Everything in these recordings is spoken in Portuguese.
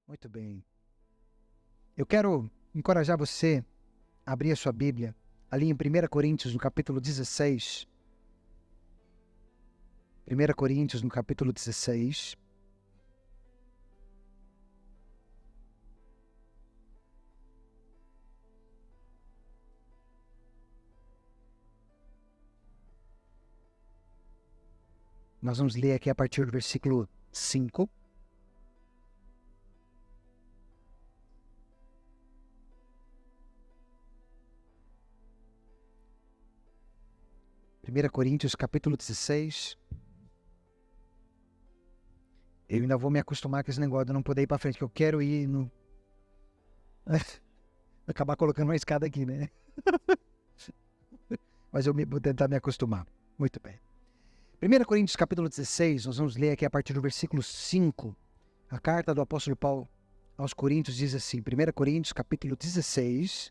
Muito bem. Eu quero encorajar você a abrir a sua Bíblia, ali em 1 Coríntios, no capítulo 16. 1 Coríntios, no capítulo 16. Nós vamos ler aqui a partir do versículo 5. Primeira Coríntios, capítulo 16. Eu ainda vou me acostumar com esse negócio de não poder ir para frente, que eu quero ir no... acabar colocando uma escada aqui, né? Mas vou tentar me acostumar. Muito bem. 1 Coríntios, capítulo 16, nós vamos ler aqui a partir do versículo 5. A carta do apóstolo Paulo aos Coríntios diz assim, 1 Coríntios, capítulo 16,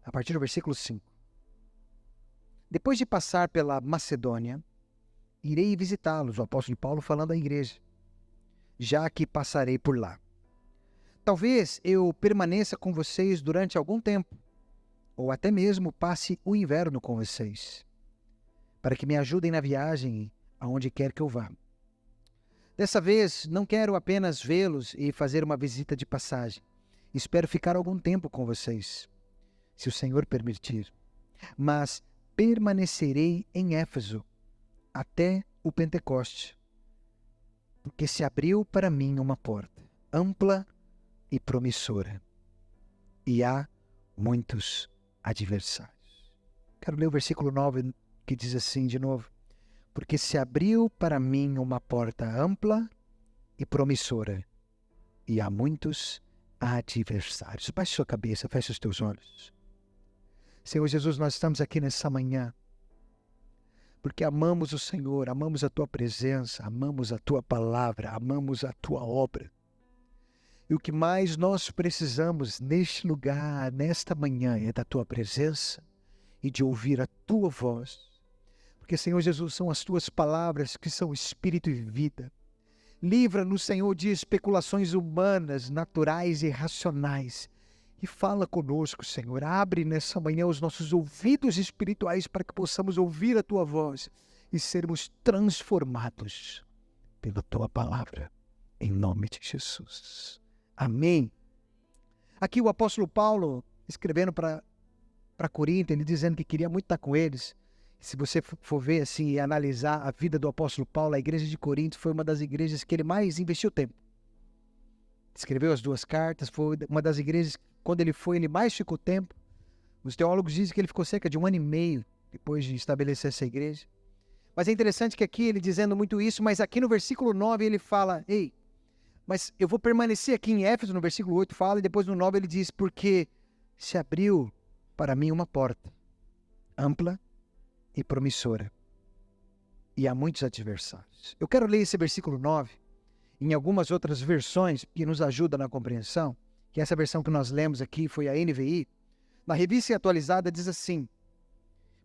a partir do versículo 5. Depois de passar pela Macedônia, irei visitá-los, o apóstolo Paulo falando à igreja, já que passarei por lá. Talvez eu permaneça com vocês durante algum tempo, ou até mesmo passe o inverno com vocês, para que me ajudem na viagem aonde quer que eu vá. Dessa vez, não quero apenas vê-los e fazer uma visita de passagem. Espero ficar algum tempo com vocês, se o Senhor permitir. Mas permanecerei em Éfeso até o Pentecoste, porque se abriu para mim uma porta ampla e promissora, e há muitos adversários. Quero ler o versículo 9, que diz assim de novo. Porque se abriu para mim uma porta ampla e promissora, e há muitos adversários. Baixe sua cabeça, feche os teus olhos. Senhor Jesus, nós estamos aqui nessa manhã, porque amamos o Senhor, amamos a Tua presença, amamos a Tua palavra, amamos a Tua obra. E o que mais nós precisamos neste lugar, nesta manhã, é da Tua presença e de ouvir a Tua voz. Porque, Senhor Jesus, são as Tuas palavras que são espírito e vida. Livra-nos, Senhor, de especulações humanas, naturais e racionais. E fala conosco, Senhor. Abre nessa manhã os nossos ouvidos espirituais para que possamos ouvir a Tua voz e sermos transformados pela Tua palavra. Em nome de Jesus. Amém. Aqui o apóstolo Paulo, escrevendo para Corinto, ele dizendo que queria muito estar com eles. Se você for ver assim e analisar a vida do apóstolo Paulo, a igreja de Corinto foi uma das igrejas que ele mais investiu tempo. Escreveu as 2 cartas, foi uma das igrejas, quando ele foi, ele mais ficou tempo. Os teólogos dizem que ele ficou cerca de 1 ano e meio depois de estabelecer essa igreja. Mas é interessante que aqui ele dizendo muito isso, mas aqui no versículo 9 ele fala, ei, mas eu vou permanecer aqui em Éfeso, no versículo 8 fala, e depois no 9 ele diz, porque se abriu para mim uma porta ampla e promissora, e há muitos adversários. Eu quero ler esse versículo 9 em algumas outras versões que nos ajudam na compreensão, que essa versão que nós lemos aqui foi a NVI. Na revista atualizada diz assim,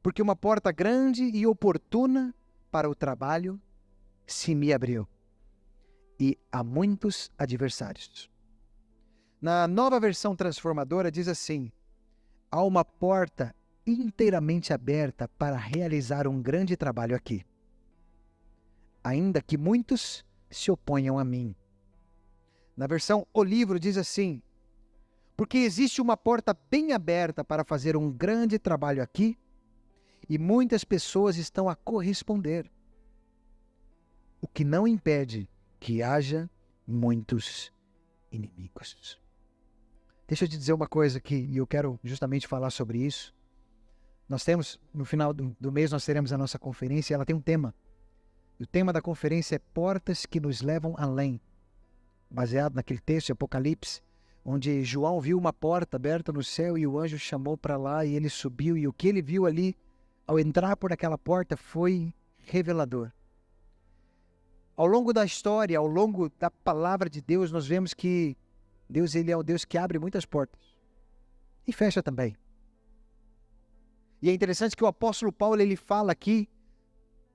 porque uma porta grande e oportuna para o trabalho se me abriu, e há muitos adversários. Na nova versão transformadora diz assim, há uma porta inteiramente aberta para realizar um grande trabalho aqui, ainda que muitos se oponham a mim. Na versão O Livro diz assim, porque existe uma porta bem aberta para fazer um grande trabalho aqui, e muitas pessoas estão a corresponder, o que não impede que haja muitos inimigos. Deixa eu te dizer uma coisa aqui, e eu quero justamente falar sobre isso. Nós temos, no final do mês, nós teremos a nossa conferência, e ela tem um tema. E o tema da conferência é Portas que nos levam além. Baseado naquele texto de Apocalipse, onde João viu uma porta aberta no céu e o anjo chamou para lá e ele subiu. E o que ele viu ali, ao entrar por aquela porta, foi revelador. Ao longo da história, ao longo da palavra de Deus, nós vemos que Deus, ele é o Deus que abre muitas portas. E fecha também. E é interessante que o apóstolo Paulo, ele fala aqui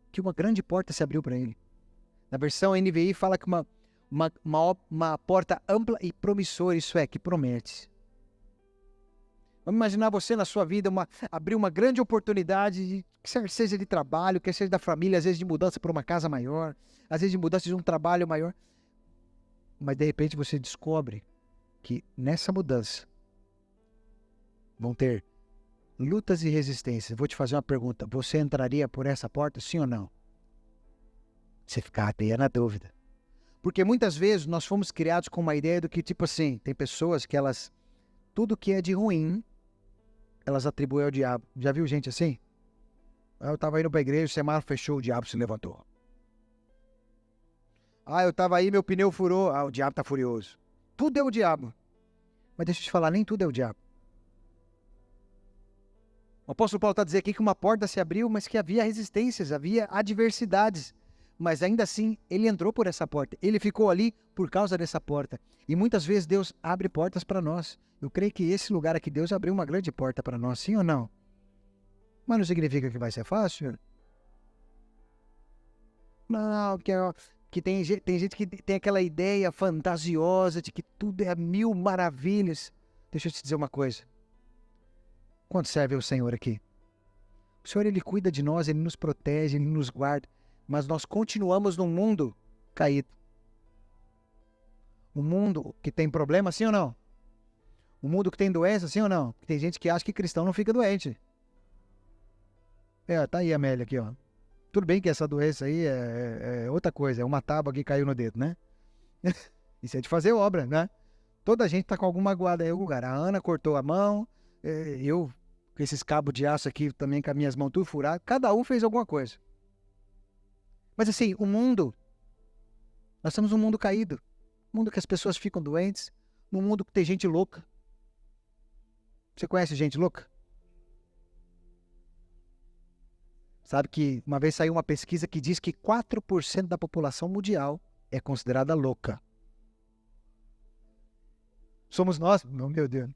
que uma grande porta se abriu para ele. Na versão NVI fala que uma porta ampla e promissora, isso é, que promete. Vamos imaginar você na sua vida abrir uma grande oportunidade, quer seja de trabalho, quer seja da família, às vezes de mudança para uma casa maior, às vezes de mudança de um trabalho maior. Mas de repente você descobre que nessa mudança vão ter lutas e resistências. Vou te fazer uma pergunta. Você entraria por essa porta, sim ou não? Você ficar até na dúvida. Porque muitas vezes nós fomos criados com uma ideia do que, tipo assim, tem pessoas que tudo que é de ruim, elas atribuem ao diabo. Já viu gente assim? Eu estava indo para a igreja, o semáforo fechou, o diabo se levantou. Eu estava aí, meu pneu furou, o diabo está furioso. Tudo é o diabo. Mas deixa eu te falar, nem tudo é o diabo. O apóstolo Paulo está dizendo aqui que uma porta se abriu, mas que havia resistências, havia adversidades. Mas ainda assim, ele entrou por essa porta. Ele ficou ali por causa dessa porta. E muitas vezes Deus abre portas para nós. Eu creio que esse lugar aqui, Deus abriu uma grande porta para nós, sim ou não? Mas não significa que vai ser fácil. Não, que tem gente que tem aquela ideia fantasiosa de que tudo é a mil maravilhas. Deixa eu te dizer uma coisa. Quanto serve o Senhor aqui? O Senhor, Ele cuida de nós, Ele nos protege, Ele nos guarda. Mas nós continuamos num mundo caído. Um mundo que tem problema, sim ou não? Um mundo que tem doença, sim ou não? Tem gente que acha que cristão não fica doente. Tá aí a Amélia aqui, ó. Tudo bem que essa doença aí é outra coisa, é uma tábua que caiu no dedo, né? Isso é de fazer obra, né? Toda a gente tá com alguma magoada em algum lugar. A Ana cortou a mão, eu com esses cabos de aço aqui também com as minhas mãos tudo furadas. Cada um fez alguma coisa. Mas assim, nós estamos num mundo caído. Um mundo que as pessoas ficam doentes. Num mundo que tem gente louca. Você conhece gente louca? Sabe que uma vez saiu uma pesquisa que diz que 4% da população mundial é considerada louca. Somos nós? Não, meu Deus.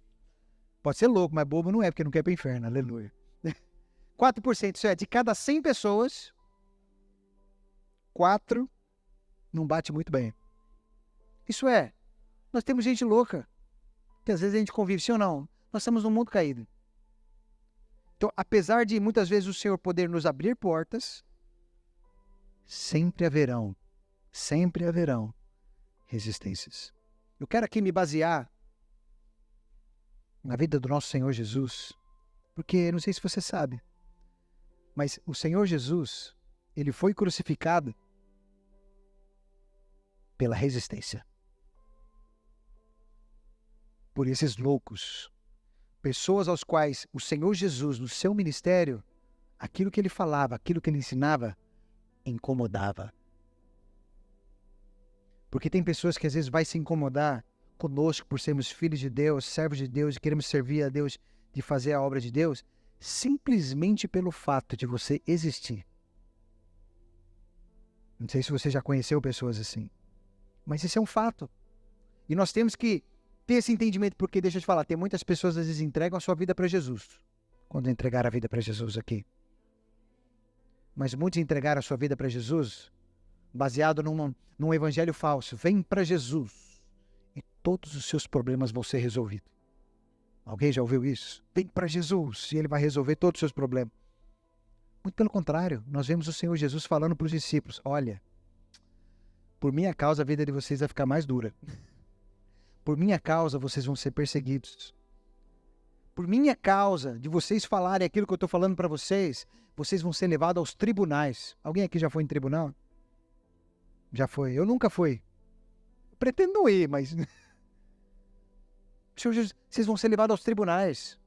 Pode ser louco, mas bobo não é, porque não quer ir para o inferno. Aleluia. 4%, isso é, de cada 100 pessoas, 4 não bate muito bem. Isso é, nós temos gente louca, que às vezes a gente convive, sim ou não? Nós estamos num mundo caído. Então, apesar de muitas vezes o Senhor poder nos abrir portas, sempre haverão resistências. Eu quero aqui me basear na vida do nosso Senhor Jesus, porque não sei se você sabe, mas o Senhor Jesus, Ele foi crucificado pela resistência. Por esses loucos. Pessoas aos quais o Senhor Jesus, no seu ministério, aquilo que Ele falava, aquilo que Ele ensinava, incomodava. Porque tem pessoas que às vezes vai se incomodar conosco por sermos filhos de Deus, servos de Deus, e queremos servir a Deus, de fazer a obra de Deus, simplesmente pelo fato de você existir. Não sei se você já conheceu pessoas assim. Mas esse é um fato. E nós temos que ter esse entendimento, porque deixa eu te falar, tem muitas pessoas às vezes entregam a sua vida para Jesus. Quando entregaram a vida para Jesus aqui. Mas muitos entregaram a sua vida para Jesus baseado num evangelho falso. Vem para Jesus e todos os seus problemas vão ser resolvidos. Alguém já ouviu isso? Vem para Jesus e Ele vai resolver todos os seus problemas. Muito pelo contrário, nós vemos o Senhor Jesus falando para os discípulos, olha, por minha causa a vida de vocês vai ficar mais dura. Por minha causa vocês vão ser perseguidos. Por minha causa, de vocês falarem aquilo que eu estou falando para vocês, vocês vão ser levados aos tribunais. Alguém aqui já foi em tribunal? Já foi. Eu nunca fui. Eu pretendo ir, mas... Senhor Jesus, vocês vão ser levados aos tribunais.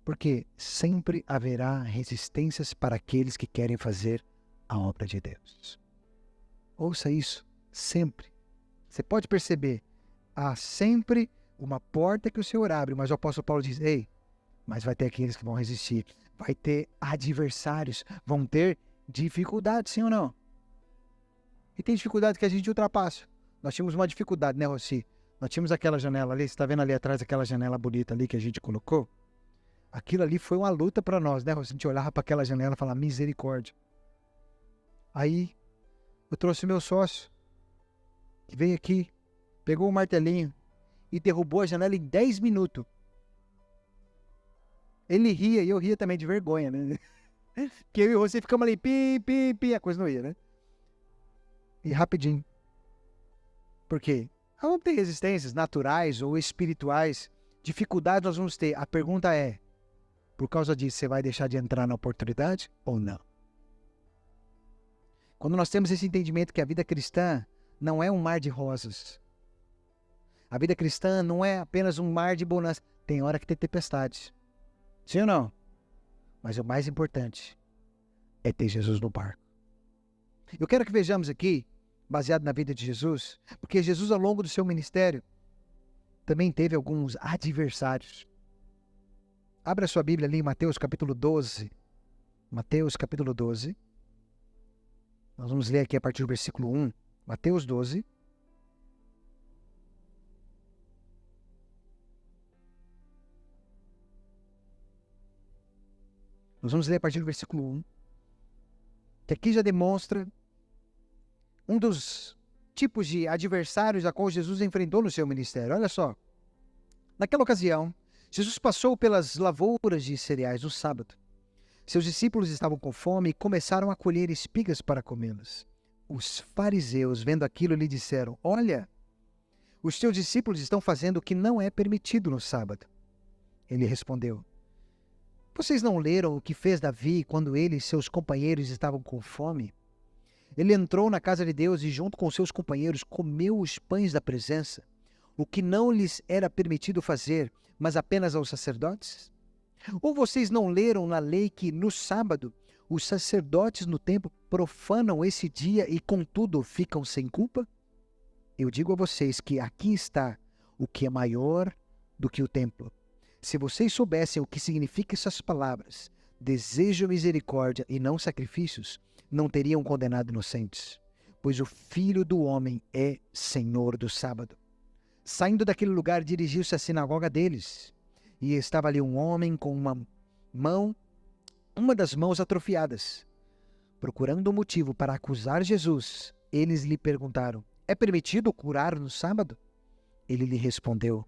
Porque sempre haverá resistências para aqueles que querem fazer a obra de Deus. Ouça isso. Sempre. Você pode perceber, há sempre uma porta que o Senhor abre, mas o apóstolo Paulo diz, ei, mas vai ter aqueles que vão resistir, vai ter adversários, vão ter dificuldades, sim ou não? E tem dificuldade que a gente ultrapassa. Nós tínhamos uma dificuldade, né, Rossi? Nós tínhamos aquela janela ali, você está vendo ali atrás aquela janela bonita ali que a gente colocou? Aquilo ali foi uma luta para nós, né, Rossi? A gente olhava para aquela janela e falava, misericórdia. Aí, eu trouxe meu sócio. que veio aqui, pegou o martelinho e derrubou a janela em 10 minutos. Ele ria e eu ria também de vergonha, né? Porque eu e você ficamos ali, a coisa não ia, né? E rapidinho. Por quê? Vamos ter resistências naturais ou espirituais, dificuldades nós vamos ter. A pergunta é, por causa disso, você vai deixar de entrar na oportunidade ou não? Quando nós temos esse entendimento que a vida cristã não é um mar de rosas. A vida cristã não é apenas um mar de bonança. Tem hora que tem tempestade. Sim ou não? Mas o mais importante é ter Jesus no barco. Eu quero que vejamos aqui, baseado na vida de Jesus, porque Jesus, ao longo do seu ministério, também teve alguns adversários. Abra sua Bíblia ali em Mateus capítulo 12. Mateus capítulo 12. Nós vamos ler aqui a partir do versículo 1. Mateus 12. Nós vamos ler a partir do versículo 1. Que aqui já demonstra um dos tipos de adversários a qual Jesus enfrentou no seu ministério. Olha só. Naquela ocasião, Jesus passou pelas lavouras de cereais no sábado. Seus discípulos estavam com fome e começaram a colher espigas para comê-las. Os fariseus, vendo aquilo, lhe disseram: Olha, os teus discípulos estão fazendo o que não é permitido no sábado. Ele respondeu: Vocês não leram o que fez Davi quando ele e seus companheiros estavam com fome? Ele entrou na casa de Deus e, junto com seus companheiros, comeu os pães da presença, o que não lhes era permitido fazer, mas apenas aos sacerdotes? Ou vocês não leram na lei que, no sábado, os sacerdotes no templo profanam esse dia e, contudo, ficam sem culpa? Eu digo a vocês que aqui está o que é maior do que o templo. Se vocês soubessem o que significam essas palavras, desejo misericórdia e não sacrifícios, não teriam condenado inocentes, pois o Filho do Homem é Senhor do sábado. Saindo daquele lugar, dirigiu-se à sinagoga deles, e estava ali um homem com uma das mãos atrofiadas. Procurando um motivo para acusar Jesus, eles lhe perguntaram: É permitido curar no sábado? Ele lhe respondeu: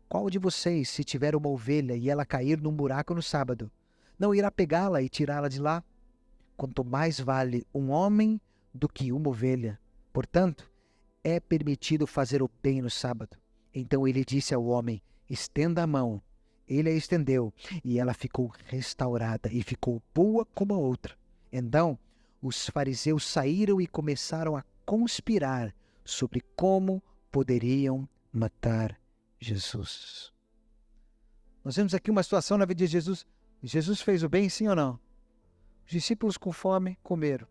Qual de vocês, se tiver uma ovelha e ela cair num buraco no sábado, não irá pegá-la e tirá-la de lá? Quanto mais vale um homem do que uma ovelha. Portanto, é permitido fazer o bem no sábado. Então ele disse ao homem: Estenda a mão. Ele a estendeu, e ela ficou restaurada e ficou boa como a outra. Então, os fariseus saíram e começaram a conspirar sobre como poderiam matar Jesus. Nós vemos aqui uma situação na vida de Jesus. Jesus fez o bem, sim ou não? Os discípulos com fome comeram.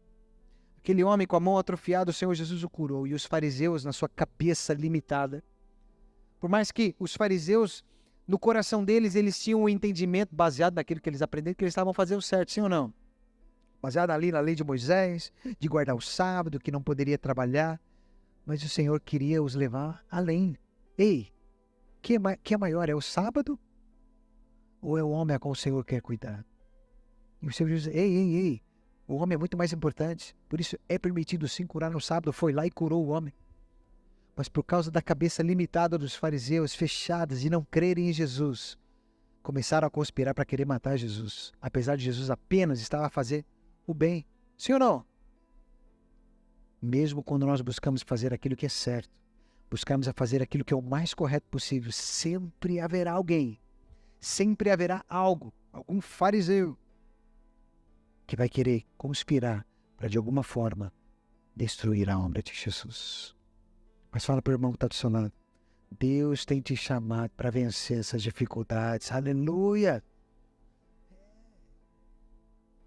Aquele homem com a mão atrofiada, o Senhor Jesus o curou. E os fariseus, na sua cabeça limitada, por mais que os fariseus, no coração deles, eles tinham um entendimento baseado naquilo que eles aprenderam, que eles estavam fazendo certo, sim ou não? Baseado ali na lei de Moisés, de guardar o sábado, que não poderia trabalhar. Mas o Senhor queria os levar além. Ei, que é maior, é o sábado? Ou é o homem a qual o Senhor quer cuidar? E o Senhor diz: ei, o homem é muito mais importante. Por isso é permitido sim curar no sábado. Foi lá e curou o homem. Mas por causa da cabeça limitada dos fariseus, fechadas e não crerem em Jesus, começaram a conspirar para querer matar Jesus. Apesar de Jesus apenas estar a fazer o bem. Sim ou não? Mesmo quando nós buscamos fazer aquilo que é certo, buscamos a fazer aquilo que é o mais correto possível, sempre haverá alguém, sempre haverá algo, algum fariseu, que vai querer conspirar para, de alguma forma, destruir a obra de Jesus. Mas fala para o irmão que está do seu lado: Deus tem te chamado para vencer essas dificuldades. Aleluia!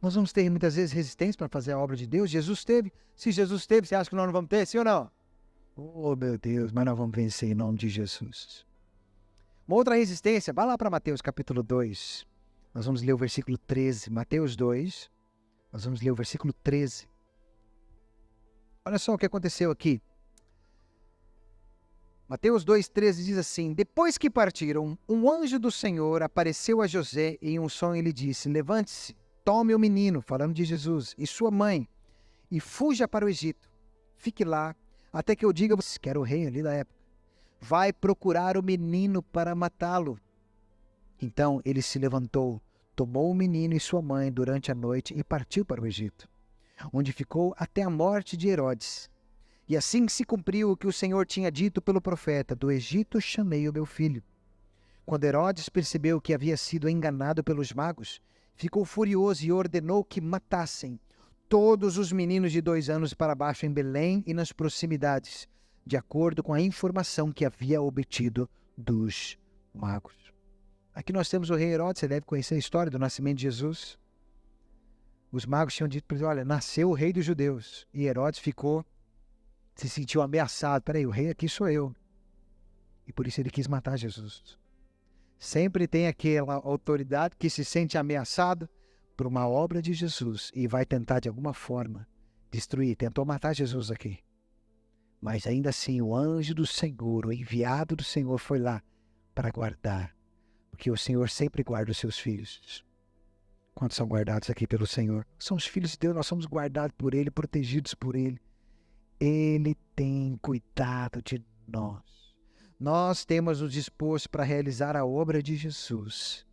Nós vamos ter muitas vezes resistência para fazer a obra de Deus. Jesus teve. Se Jesus teve, você acha que nós não vamos ter? Sim ou não? Oh, meu Deus, mas nós vamos vencer em nome de Jesus. Uma outra resistência, vai lá para Mateus capítulo 2. Nós vamos ler o versículo 13. Mateus 2. Nós vamos ler o versículo 13. Olha só o que aconteceu aqui. Mateus 2,13 diz assim: Depois que partiram, um anjo do Senhor apareceu a José e em um sonho ele disse: Levante-se, tome o menino, falando de Jesus, e sua mãe, e fuja para o Egito. Fique lá, até que eu diga, que era o rei ali da época, vai procurar o menino para matá-lo. Então ele se levantou, tomou o menino e sua mãe durante a noite e partiu para o Egito, onde ficou até a morte de Herodes. E assim se cumpriu o que o Senhor tinha dito pelo profeta: do Egito chamei o meu filho. Quando Herodes percebeu que havia sido enganado pelos magos, ficou furioso e ordenou que matassem todos os meninos de 2 anos para baixo em Belém e nas proximidades, de acordo com a informação que havia obtido dos magos. Aqui nós temos o rei Herodes. Você deve conhecer a história do nascimento de Jesus. Os magos tinham dito para ele: olha, nasceu o rei dos judeus. E Herodes se sentiu ameaçado. Peraí, o rei aqui sou eu. E por isso ele quis matar Jesus. Sempre tem aquela autoridade que se sente ameaçado por uma obra de Jesus e vai tentar de alguma forma destruir. Tentou matar Jesus aqui. Mas ainda assim o anjo do Senhor, o enviado do Senhor, foi lá para guardar. Porque o Senhor sempre guarda os seus filhos. Quantos são guardados aqui pelo Senhor? Somos filhos de Deus, nós somos guardados por Ele, protegidos por Ele. Ele tem cuidado de nós. Nós temos nos disposto para realizar a obra de Jesus.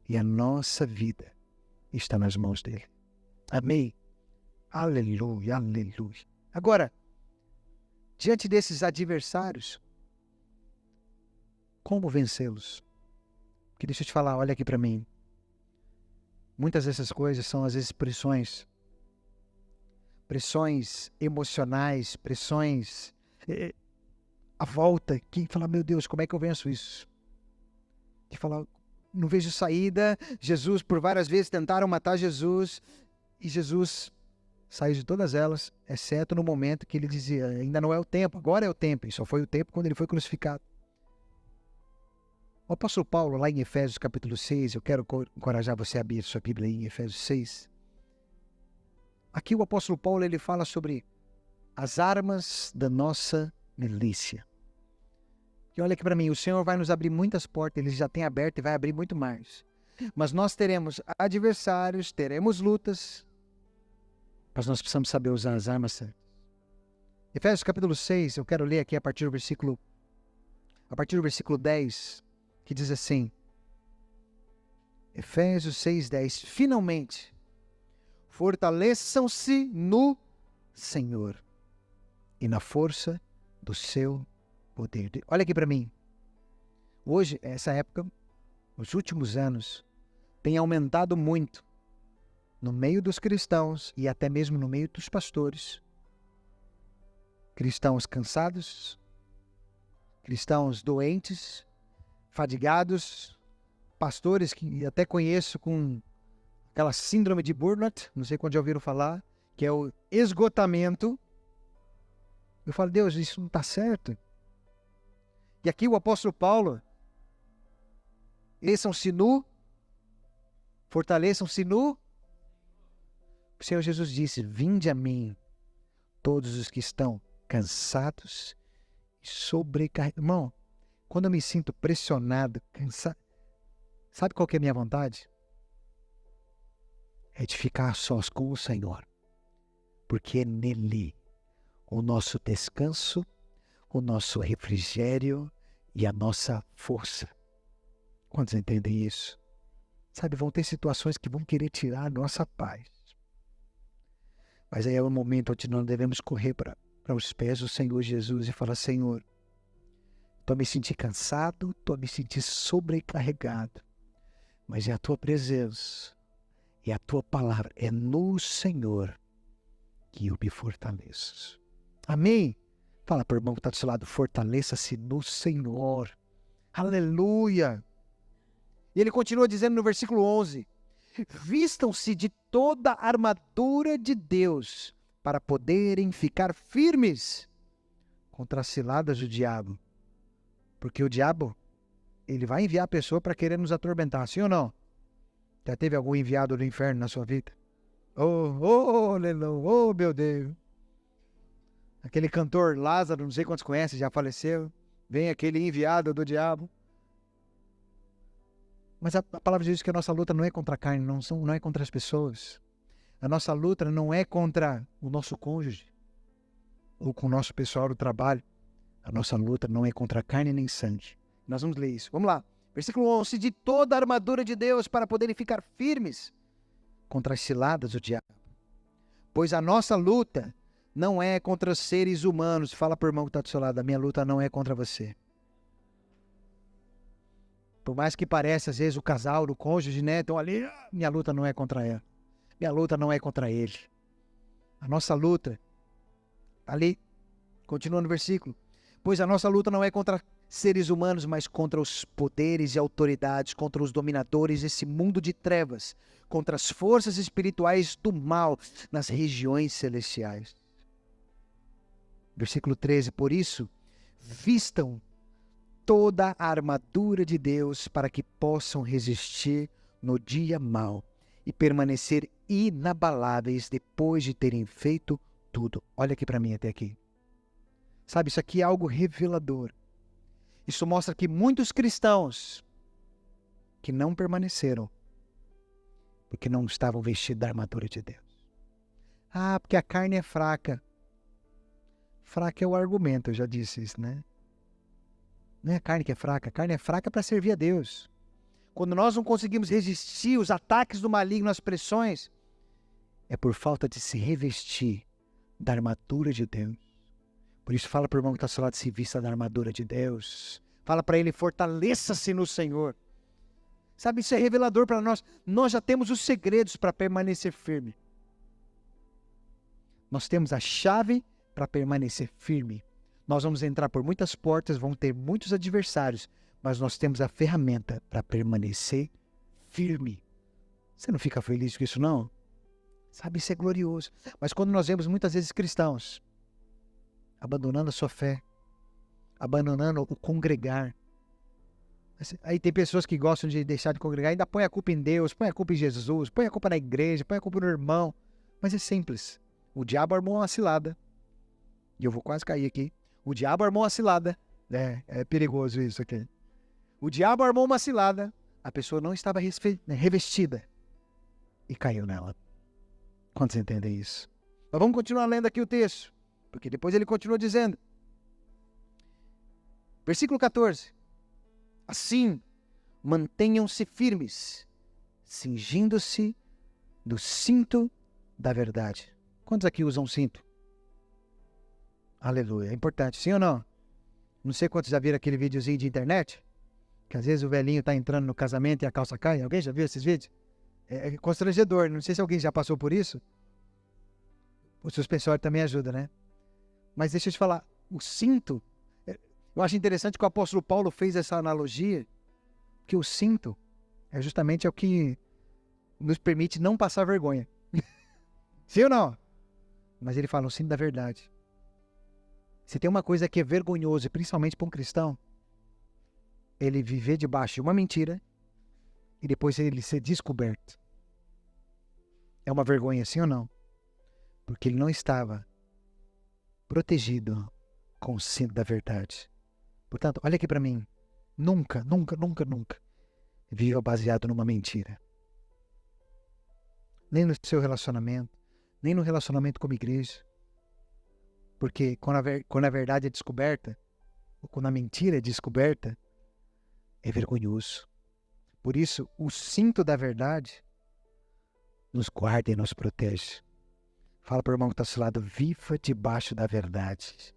E a nossa vida está nas mãos dele. Amém? Aleluia, aleluia. Agora, diante desses adversários, como vencê-los? Porque deixa eu te falar, olha aqui para mim. Muitas dessas coisas são às vezes pressões emocionais, pressões à volta, que fala, meu Deus, como é que eu venço isso? De falar, não vejo saída. Jesus, por várias vezes tentaram matar Jesus, e Jesus saiu de todas elas, exceto no momento que ele dizia, ainda não é o tempo, agora é o tempo, e só foi o tempo quando ele foi crucificado. O apóstolo Paulo, lá em Efésios capítulo 6, eu quero encorajar você a abrir sua Bíblia aí em Efésios 6. Aqui o apóstolo Paulo, ele fala sobre as armas da nossa milícia. E olha aqui para mim, o Senhor vai nos abrir muitas portas, Ele já tem aberto e vai abrir muito mais. Mas nós teremos adversários, teremos lutas, mas nós precisamos saber usar as armas certas. Efésios capítulo 6, eu quero ler aqui a partir do versículo 10, que diz assim, Efésios 6:10, finalmente, fortaleçam-se no Senhor e na força do seu poder. Olha aqui para mim. Hoje, essa época, nos últimos anos, tem aumentado muito no meio dos cristãos e até mesmo no meio dos pastores. Cristãos cansados, cristãos doentes, fadigados, pastores que até conheço com aquela síndrome de burnout, não sei quando já ouviram falar, que é o esgotamento. Eu falo, Deus, isso não está certo. E aqui o apóstolo Paulo, fortaleçam-se no. O Senhor Jesus disse, vinde a mim, todos os que estão cansados e sobrecarregados. Irmão, quando eu me sinto pressionado, cansado, sabe qual que é a minha vontade? É de ficar a sós com o Senhor. Porque é nele o nosso descanso, o nosso refrigério e a nossa força. Quantos entendem isso? Sabe, vão ter situações que vão querer tirar a nossa paz. Mas aí é o momento onde nós devemos correr para os pés do Senhor Jesus e falar, Senhor, estou a me sentir cansado, estou a me sentir sobrecarregado. Mas é a tua presença, é a tua palavra, é no Senhor que eu me fortaleço. Amém? Fala para o irmão que está do seu lado, fortaleça-se no Senhor. Aleluia! E ele continua dizendo no versículo 11, vistam-se de toda a armadura de Deus para poderem ficar firmes contra as ciladas do diabo. Porque o diabo, ele vai enviar a pessoa para querer nos atormentar, sim ou não? Já teve algum enviado do inferno na sua vida? Oh, aleluia, oh meu Deus. Aquele cantor Lázaro, não sei quantos conhecem, já faleceu. Vem aquele enviado do diabo. Mas a palavra diz que a nossa luta não é contra a carne, não é contra as pessoas. A nossa luta não é contra o nosso cônjuge. ou com o nosso pessoal do trabalho, a nossa luta não é contra carne nem sangue. Nós vamos ler isso. Vamos lá. Versículo 11. De toda a armadura de Deus para poderem ficar firmes contra as ciladas do diabo. Pois a nossa luta não é contra os seres humanos. Fala para o irmão que está do seu lado. A minha luta não é contra você. Por mais que pareça, às vezes, o casal, o cônjuge, né? Estão ali. Minha luta não é contra ela. Minha luta não é contra ele. A nossa luta, ali, continua no versículo. Pois a nossa luta não é contra seres humanos, mas contra os poderes e autoridades, contra os dominadores desse mundo de trevas, contra as forças espirituais do mal nas regiões celestiais. Versículo 13. Por isso, vistam toda a armadura de Deus para que possam resistir no dia mau e permanecer inabaláveis depois de terem feito tudo. Olha aqui para mim até aqui. Sabe, isso aqui é algo revelador. Isso mostra que muitos cristãos que não permaneceram porque não estavam vestidos da armadura de Deus. Ah, porque a carne é fraca. Fraca é o argumento, eu já disse isso, né? Não é a carne que é fraca, a carne é fraca para servir a Deus. Quando nós não conseguimos resistir os ataques do maligno, as pressões, é por falta de se revestir da armadura de Deus. Por isso fala para o irmão que está ao seu lado, se vista da armadura de Deus. Fala para ele, fortaleça-se no Senhor. Sabe, isso é revelador para nós. Nós já temos os segredos para permanecer firme. Nós temos a chave para permanecer firme. Nós vamos entrar por muitas portas, vamos ter muitos adversários, mas nós temos a ferramenta para permanecer firme. Você não fica feliz com isso, não? Sabe, isso é glorioso. Mas quando nós vemos muitas vezes cristãos abandonando a sua fé, abandonando o congregar. Aí tem pessoas que gostam de deixar de congregar, ainda põe a culpa em Deus, põe a culpa em Jesus, põe a culpa na igreja, põe a culpa no irmão. Mas é simples. O diabo armou uma cilada. E eu vou quase cair aqui. O diabo armou uma cilada. É perigoso isso aqui. O diabo armou uma cilada. A pessoa não estava revestida. E caiu nela. Quantos entendem isso? Mas vamos continuar lendo aqui o texto. Porque depois ele continua dizendo. Versículo 14. Assim, mantenham-se firmes, cingindo-se do cinto da verdade. Quantos aqui usam cinto? Aleluia. É importante, sim ou não? Não sei quantos já viram aquele videozinho de internet, que às vezes o velhinho está entrando no casamento e a calça cai. Alguém já viu esses vídeos? É constrangedor. Não sei se alguém já passou por isso. O suspensório também ajuda, né? Mas deixa eu te falar, o cinto, eu acho interessante que o apóstolo Paulo fez essa analogia, que o cinto é justamente o que nos permite não passar vergonha. Sim ou não? Mas ele fala o cinto da verdade. Se tem uma coisa que é vergonhoso, principalmente para um cristão, ele viver debaixo de uma mentira e depois ele ser descoberto. É uma vergonha, sim ou não? Porque ele não estava protegido com o cinto da verdade. Portanto, olha aqui para mim. Nunca viva baseado numa mentira. Nem no seu relacionamento, nem no relacionamento com a igreja. Porque quando a verdade é descoberta, ou quando a mentira é descoberta, é vergonhoso. Por isso, o cinto da verdade nos guarda e nos protege. Fala para o irmão que está ao seu lado, viva debaixo da verdade.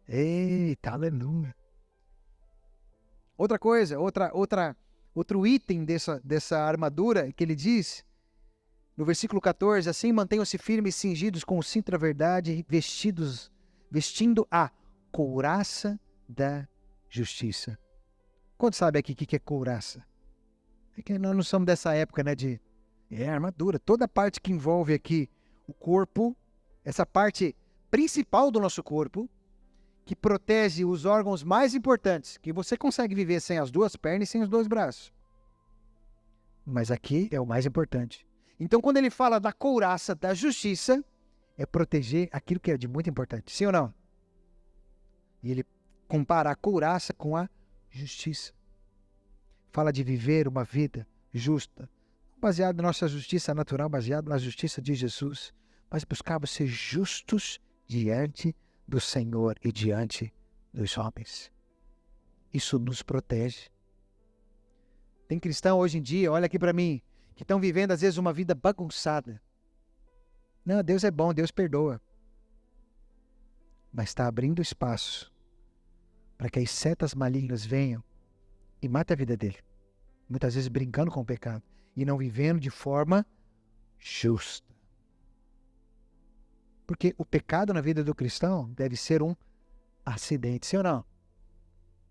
Eita, aleluia. Outra coisa, outro item dessa armadura que ele diz, no versículo 14, assim mantenham-se firmes, cingidos com o cinto da verdade, vestindo a couraça da justiça. Quantos sabem aqui o que é couraça? É que nós não somos dessa época, né, armadura. Toda a parte que envolve aqui o corpo, essa parte principal do nosso corpo, que protege os órgãos mais importantes, que você consegue viver sem as duas pernas e sem os dois braços. Mas aqui é o mais importante. Então, quando ele fala da couraça da justiça, é proteger aquilo que é de muito importante. Sim ou não? E ele compara a couraça com a justiça. Fala de viver uma vida justa, baseado na nossa justiça natural, baseado na justiça de Jesus, mas buscamos ser justos diante do Senhor e diante dos homens. Isso nos protege. Tem cristão hoje em dia, olha aqui para mim, que estão vivendo às vezes uma vida bagunçada. Não, Deus é bom, Deus perdoa. Mas está abrindo espaço para que as setas malignas venham e matem a vida dele. Muitas vezes brincando com o pecado e não vivendo de forma justa. Porque o pecado na vida do cristão deve ser um acidente, sim ou não?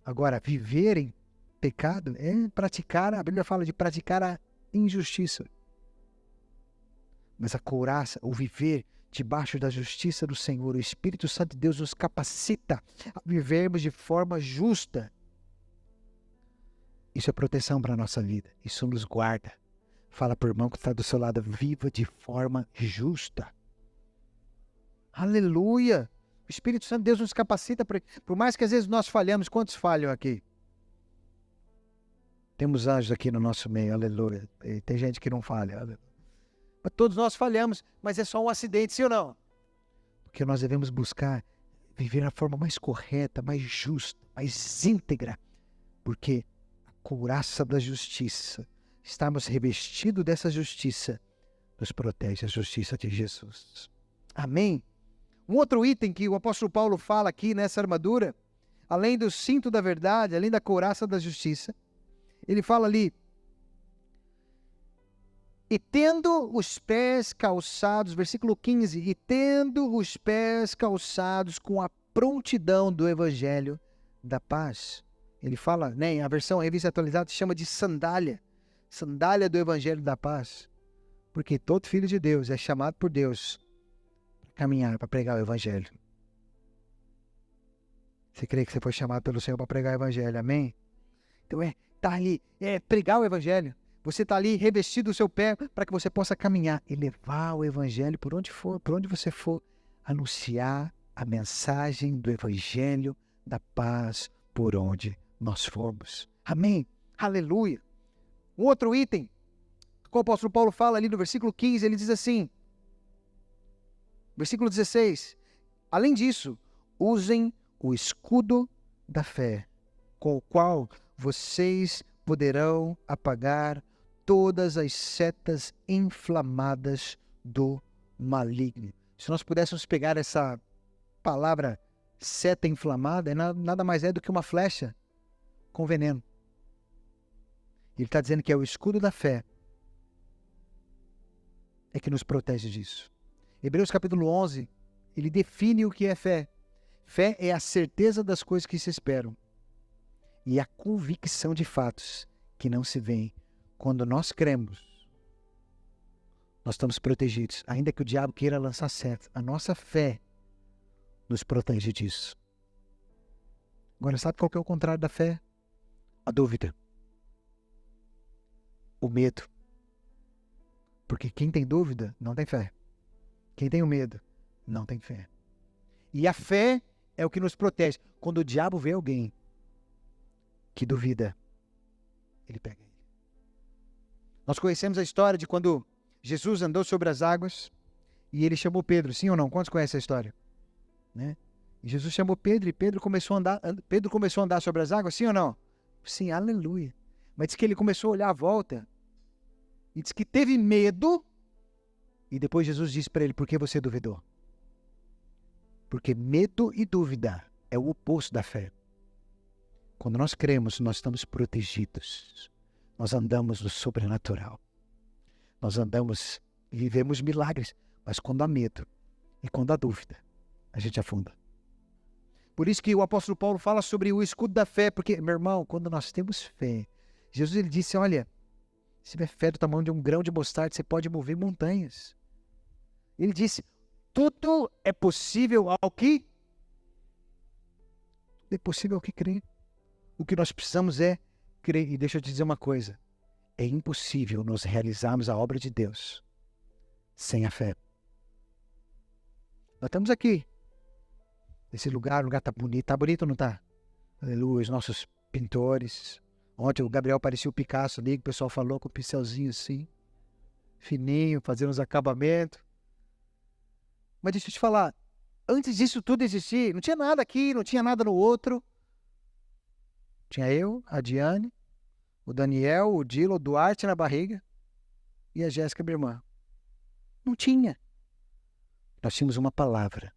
Agora, viver em pecado é praticar, a Bíblia fala de praticar a injustiça. Mas a couraça, o viver debaixo da justiça do Senhor, o Espírito Santo de Deus nos capacita a vivermos de forma justa. Isso é proteção para a nossa vida, isso nos guarda. Fala para o irmão que está do seu lado, viva de forma justa. Aleluia! O Espírito Santo de Deus nos capacita, por mais que às vezes nós falhamos. Quantos falham aqui? Temos anjos aqui no nosso meio, aleluia. E tem gente que não falha, aleluia. Mas todos nós falhamos, mas é só um acidente, sim ou não? Porque nós devemos buscar viver da forma mais correta, mais justa, mais íntegra. Porque a couraça da justiça, estarmos revestidos dessa justiça, nos protege a justiça de Jesus. Amém? Um outro item que o apóstolo Paulo fala aqui nessa armadura, além do cinto da verdade, além da couraça da justiça, ele fala ali, e tendo os pés calçados, versículo 15, e tendo os pés calçados com a prontidão do evangelho da paz. Ele fala, né, a versão revista atualizada chama de sandália, sandália do evangelho da paz. Porque todo filho de Deus é chamado por Deus para caminhar, para pregar o evangelho. Você crê que você foi chamado pelo Senhor para pregar o evangelho, amém? Então tá ali, pregar o evangelho. Você está ali revestido o seu pé para que você possa caminhar e levar o evangelho por onde for, por onde você for, anunciar a mensagem do evangelho da paz por onde nós formos. Amém? Aleluia. Um outro item, que o apóstolo Paulo fala ali no versículo 15, ele diz assim, versículo 16, além disso, usem o escudo da fé, com o qual vocês poderão apagar todas as setas inflamadas do maligno. Se nós pudéssemos pegar essa palavra seta inflamada, nada mais é do que uma flecha com veneno. Ele está dizendo que é o escudo da fé é que nos protege disso. Hebreus capítulo 11, ele define o que é fé. Fé é a certeza das coisas que se esperam e a convicção de fatos que não se veem. Quando nós cremos, nós estamos protegidos. Ainda que o diabo queira lançar setas, a nossa fé nos protege disso. Agora, sabe qual que é o contrário da fé? A dúvida. O medo. Porque quem tem dúvida, não tem fé. Quem tem o medo, não tem fé. E a fé é o que nos protege. Quando o diabo vê alguém que duvida, ele pega ele. Nós conhecemos a história de quando Jesus andou sobre as águas e ele chamou Pedro, sim ou não? Quantos conhecem a história? Né? E Jesus chamou Pedro e Pedro começou a andar sobre as águas, sim ou não? Sim, aleluia. Mas diz que ele começou a olhar à volta e diz que teve medo e depois Jesus disse para ele, por que você duvidou? Porque medo e dúvida é o oposto da fé. Quando nós cremos, nós estamos protegidos. Nós andamos no sobrenatural. Nós andamos e vivemos milagres. Mas quando há medo e quando há dúvida, a gente afunda. Por isso que o apóstolo Paulo fala sobre o escudo da fé. Porque, meu irmão, quando nós temos fé, Jesus ele disse, olha, se tiver fé do tamanho de um grão de mostarda, você pode mover montanhas. Ele disse, tudo é possível ao que? Tudo é possível ao que crê. O que nós precisamos é crer. E deixa eu te dizer uma coisa. É impossível nós realizarmos a obra de Deus sem a fé. Nós estamos aqui. Esse lugar, o lugar está bonito. Está bonito ou não está? Aleluia, os nossos pintores. Ontem o Gabriel parecia o Picasso ali, que o pessoal falou com o pincelzinho assim. Fininho, fazendo os acabamentos. Mas deixa eu te falar. Antes disso tudo existir, não tinha nada aqui, não tinha nada no outro. Tinha eu, a Diane, o Daniel, o Dilo, o Duarte na barriga e a Jéssica, minha irmã. Não tinha. Nós tínhamos uma palavra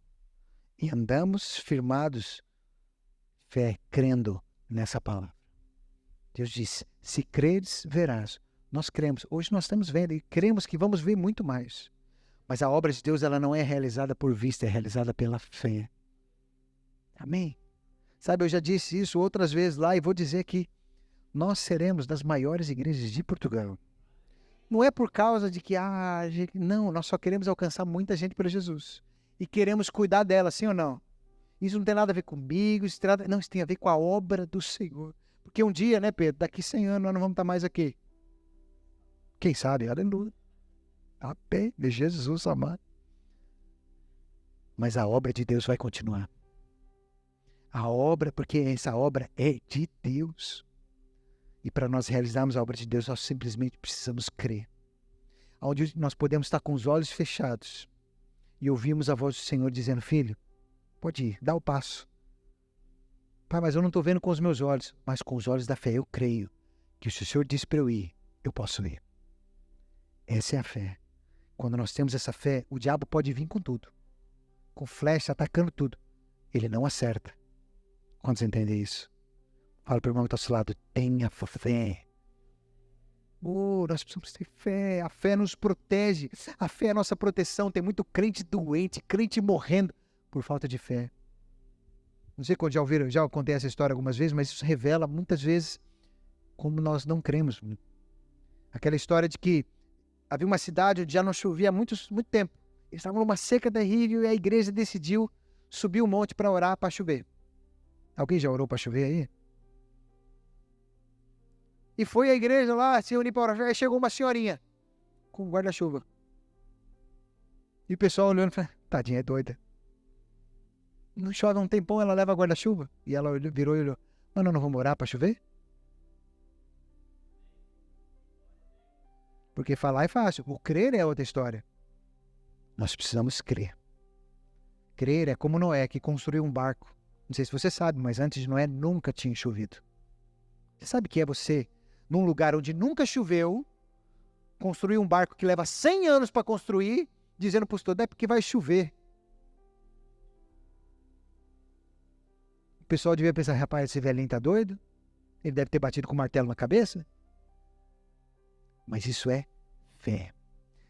e andamos firmados, fé, crendo nessa palavra. Deus disse, se creres, verás. Nós cremos. Hoje nós estamos vendo e cremos que vamos ver muito mais. Mas a obra de Deus, ela não é realizada por vista, é realizada pela fé. Amém? Sabe, eu já disse isso outras vezes lá e vou dizer aqui. Nós seremos das maiores igrejas de Portugal. Não é por causa de que, não, nós só queremos alcançar muita gente para Jesus. E queremos cuidar dela, sim ou não? Isso não tem nada a ver comigo, isso tem a ver com a obra do Senhor. Porque um dia, né, Pedro, daqui 100 anos nós não vamos estar mais aqui. Quem sabe? Aleluia. Amém. De Jesus amado. Mas a obra de Deus vai continuar. A obra, porque essa obra é de Deus. E para nós realizarmos a obra de Deus, nós simplesmente precisamos crer. Onde nós podemos estar com os olhos fechados e ouvirmos a voz do Senhor dizendo, filho, pode ir, dá o passo. Pai, mas eu não estou vendo com os meus olhos, mas com os olhos da fé eu creio que se o Senhor disse para eu ir, eu posso ir. Essa é a fé. Quando nós temos essa fé, o diabo pode vir com tudo. Com flecha, atacando tudo. Ele não acerta. Quando você entende isso? Fala para o irmão que está ao seu lado, tenha fé. Nós precisamos ter fé. A fé nos protege. A fé é a nossa proteção. Tem muito crente doente, crente morrendo por falta de fé. Não sei quando já contei essa história algumas vezes, mas isso revela muitas vezes como nós não cremos. Aquela história de que havia uma cidade onde já não chovia há muito tempo. Eles estavam numa seca terrível e a igreja decidiu subir um monte para orar para chover. Alguém já orou para chover aí? E foi a igreja lá se reunir para orar. Aí chegou uma senhorinha com um guarda-chuva. E o pessoal olhando e falou, tadinha, é doida. Não chove há um tempão, ela leva guarda-chuva. E ela virou e olhou, mas nós não vamos orar para chover? Porque falar é fácil, o crer é outra história. Nós precisamos crer. Crer é como Noé, que construiu um barco. Não sei se você sabe, mas antes de Noé nunca tinha chovido. Você sabe o que é você, num lugar onde nunca choveu, construir um barco que leva 100 anos para construir, dizendo para os todos, é porque vai chover. O pessoal devia pensar, rapaz, esse velhinho tá doido? Ele deve ter batido com o martelo na cabeça? Mas isso é fé.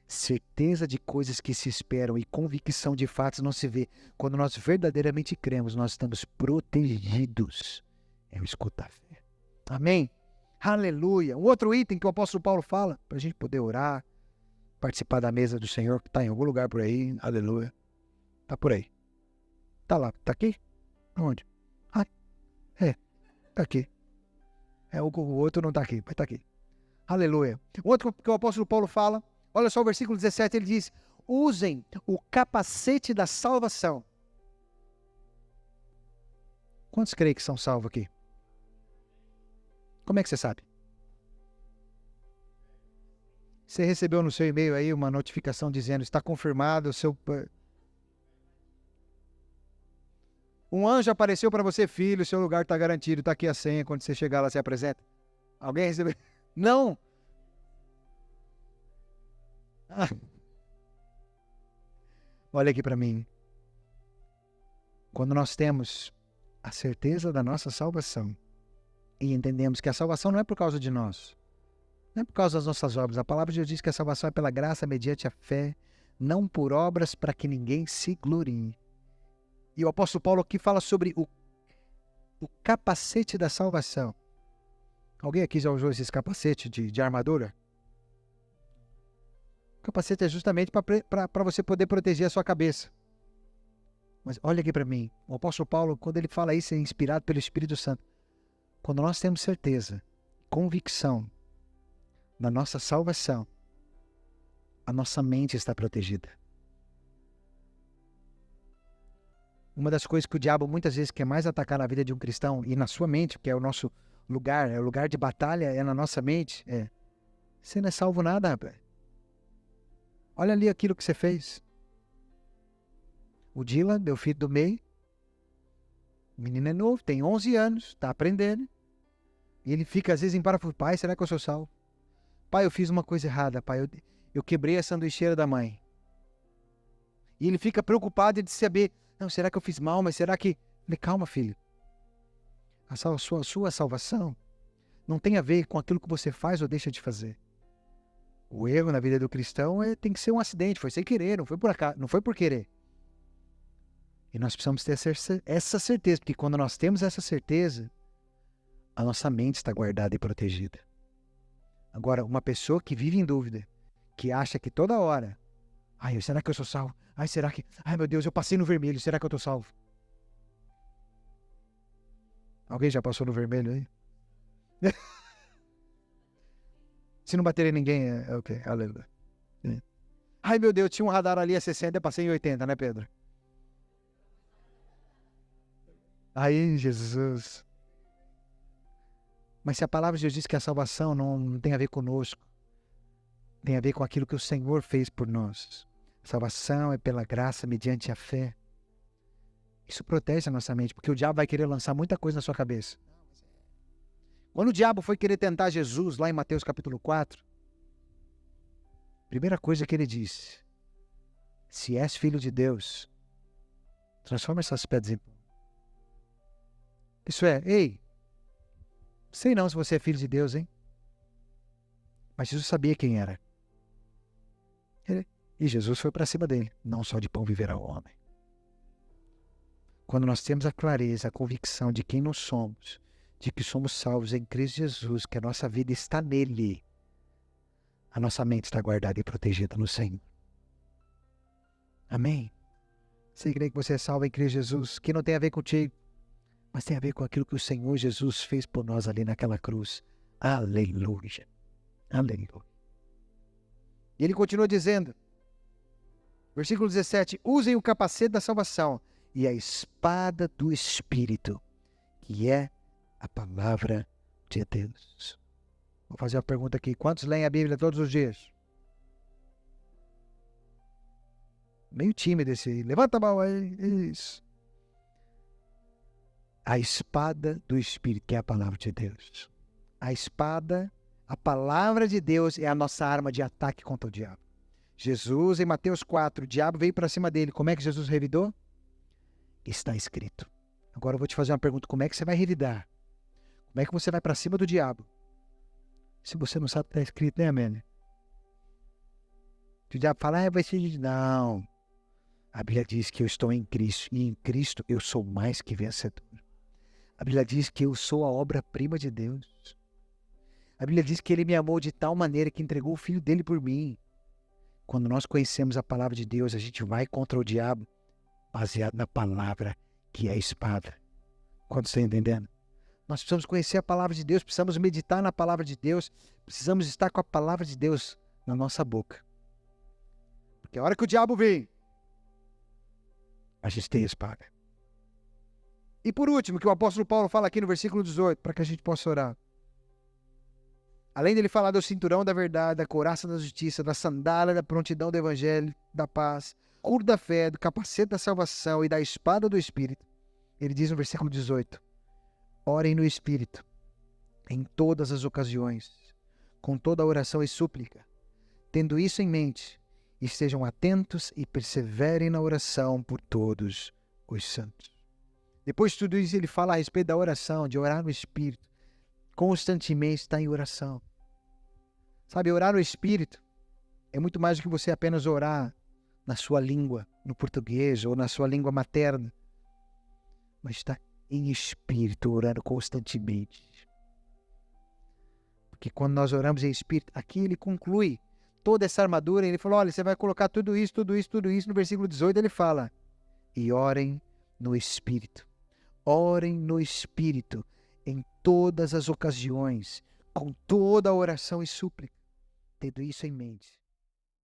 Certeza de coisas que se esperam e convicção de fatos não se vê. Quando nós verdadeiramente cremos, nós estamos protegidos. É o escutar a fé. Amém? Aleluia. Um outro item que o apóstolo Paulo fala, para a gente poder orar, participar da mesa do Senhor, que está em algum lugar por aí. Aleluia. Está por aí. Está lá. Está aqui? Onde? Está aqui. O outro não está aqui, mas está aqui. Aleluia. O outro que o apóstolo Paulo fala, olha só o versículo 17, ele diz, usem o capacete da salvação. Quantos creem que são salvos aqui? Como é que você sabe? Você recebeu no seu e-mail aí uma notificação dizendo, está confirmado o seu... Um anjo apareceu para você, filho, seu lugar está garantido, está aqui a senha, quando você chegar lá, você apresenta. Alguém recebeu? Não. Olha aqui para mim. Quando nós temos a certeza da nossa salvação e entendemos que a salvação não é por causa de nós, não é por causa das nossas obras. A palavra de Deus diz que a salvação é pela graça mediante a fé, não por obras para que ninguém se glorie. E o apóstolo Paulo aqui fala sobre o capacete da salvação. Alguém aqui já usou esses capacetes de armadura? O capacete é justamente para você poder proteger a sua cabeça. Mas olha aqui para mim, o apóstolo Paulo, quando ele fala isso, é inspirado pelo Espírito Santo. Quando nós temos certeza, convicção da nossa salvação, a nossa mente está protegida. Uma das coisas que o diabo muitas vezes quer mais atacar na vida de um cristão e na sua mente, que é o nosso lugar, é o lugar de batalha, é na nossa mente, você não é salvo nada, rapaz. Olha ali aquilo que você fez. O Dylan, meu filho do meio, o menino é novo, tem 11 anos, está aprendendo. E ele fica às vezes em parafuso. Pai, será que eu sou salvo? Pai, eu fiz uma coisa errada, pai. Eu quebrei a sanduicheira da mãe. E ele fica preocupado de saber, não, será que eu fiz mal? Mas será que... Falei, calma, filho. A sua salvação não tem a ver com aquilo que você faz ou deixa de fazer. O erro na vida do cristão tem que ser um acidente, foi sem querer, não foi por acaso, não foi por querer. E nós precisamos ter essa certeza, porque quando nós temos essa certeza, a nossa mente está guardada e protegida. Agora, uma pessoa que vive em dúvida, que acha que toda hora, ai, será que eu sou salvo? Ai, meu Deus, eu passei no vermelho, será que eu estou salvo? Alguém já passou no vermelho aí? Se não bater em ninguém, é ok, aleluia. Ai, meu Deus, tinha um radar ali a 60, eu passei em 80, né, Pedro? Aí, Jesus. Mas se a palavra de Deus diz que a salvação não tem a ver conosco, tem a ver com aquilo que o Senhor fez por nós. A salvação é pela graça mediante a fé. Isso protege a nossa mente, porque o diabo vai querer lançar muita coisa na sua cabeça. Quando o diabo foi querer tentar Jesus, lá em Mateus capítulo 4, a primeira coisa que ele disse, se és filho de Deus, transforma essas pedras em pão. Isso é, ei, sei não se você é filho de Deus, hein? Mas Jesus sabia quem era. E Jesus foi para cima dele. Não só de pão viverá o homem. Quando nós temos a clareza, a convicção de quem nós somos, de que somos salvos em Cristo Jesus, que a nossa vida está nele, a nossa mente está guardada e protegida no Senhor. Amém? Você crê que você é salvo em Cristo Jesus, que não tem a ver contigo, mas tem a ver com aquilo que o Senhor Jesus fez por nós ali naquela cruz. Aleluia. Aleluia. E ele continua dizendo, versículo 17, usem o capacete da salvação e a espada do Espírito, que é a palavra de Deus. Vou fazer uma pergunta aqui. Quantos leem a Bíblia todos os dias? Meio tímido esse aí. Levanta a mão aí. Isso. A espada do Espírito, que é a palavra de Deus. A espada, a palavra de Deus é a nossa arma de ataque contra o diabo. Jesus, em Mateus 4, o diabo veio para cima dele. Como é que Jesus revidou? Está escrito. Agora eu vou te fazer uma pergunta. Como é que você vai revidar? Como é que você vai para cima do diabo? Se você não sabe o que está escrito, né, amém? O diabo fala, vai ser... Não. A Bíblia diz que eu estou em Cristo. E em Cristo eu sou mais que vencedor. A Bíblia diz que eu sou a obra-prima de Deus. A Bíblia diz que Ele me amou de tal maneira que entregou o Filho dele por mim. Quando nós conhecemos a palavra de Deus, a gente vai contra o diabo baseado na palavra que é a espada. Quando você está entendendo? Nós precisamos conhecer a palavra de Deus, precisamos meditar na palavra de Deus, precisamos estar com a palavra de Deus na nossa boca. Porque a hora que o diabo vem, a gente tem a espada. E por último, que o apóstolo Paulo fala aqui no versículo 18, para que a gente possa orar. Além dele falar do cinturão da verdade, da couraça da justiça, da sandália da prontidão do evangelho, da paz, escudo da fé, do capacete da salvação e da espada do Espírito, ele diz no versículo 18, orem no Espírito, em todas as ocasiões, com toda oração e súplica. Tendo isso em mente, estejam atentos e perseverem na oração por todos os santos. Depois de tudo isso, ele fala a respeito da oração, de orar no Espírito. Constantemente está em oração. Sabe, orar no Espírito é muito mais do que você apenas orar na sua língua, no português ou na sua língua materna. Mas está em Espírito, orando constantemente. Porque quando nós oramos em Espírito, aqui ele conclui toda essa armadura. Ele falou, olha, você vai colocar tudo isso, tudo isso, tudo isso. No versículo 18 ele fala, e orem no Espírito. Orem no Espírito em todas as ocasiões, com toda a oração e súplica. Tendo isso em mente,